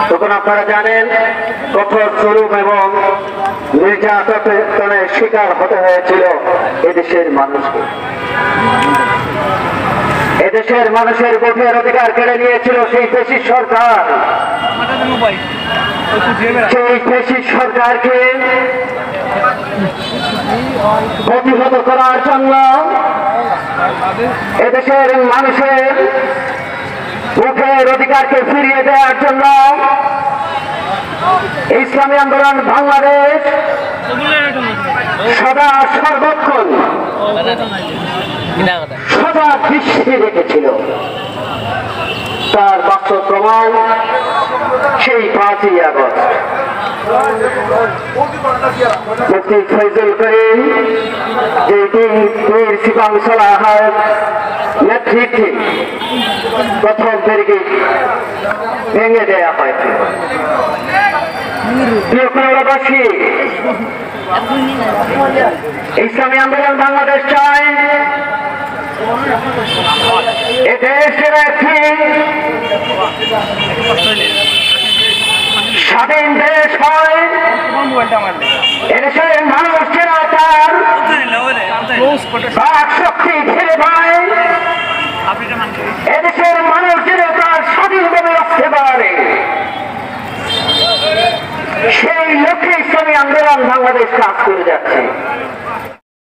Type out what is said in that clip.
তখন আপনারা জানেন কঠোর জুলুম এবং নির্যাতনের শিকার হতে হয়েছিল এদেশের মানুষকে। এদেশের মানুষের ভোটের অধিকার কেড়ে নিয়েছিল সেই ফ্যাসিস্ট সরকার। সেই ফ্যাসিস্ট সরকারকে প্রতিহত করার জন্য এদেশের মানুষের ভোটের অধিকারকে ফিরিয়ে দেওয়ার জন্য ইসলামী আন্দোলন বাংলাদেশ সদা সর্বক্ষণ সদা দৃষ্টি রেখেছিল। তার বাস্তব প্রমাণ সেই 5ই আগস্ট মুফতি ফয়জুল করিম যে পীর সিপাহ সালাহর নেতৃত্বে প্রথম ব্যারিকেড ভেঙে দেওয়া হয়েছিল। ইসলামী আন্দোলন বাংলাদেশ চায় এদেশের একটি স্বাধীন দেশ হয়। এদেশের মানুষ যেন তার বাক শক্তি ফিরে পায়, এদেশের মানুষ যেন তার স্বাধীনভাবে আসতে পারে, সেই লক্ষ্যে ইসলামী আন্দোলন বাংলাদেশ কাজ করে যাচ্ছে।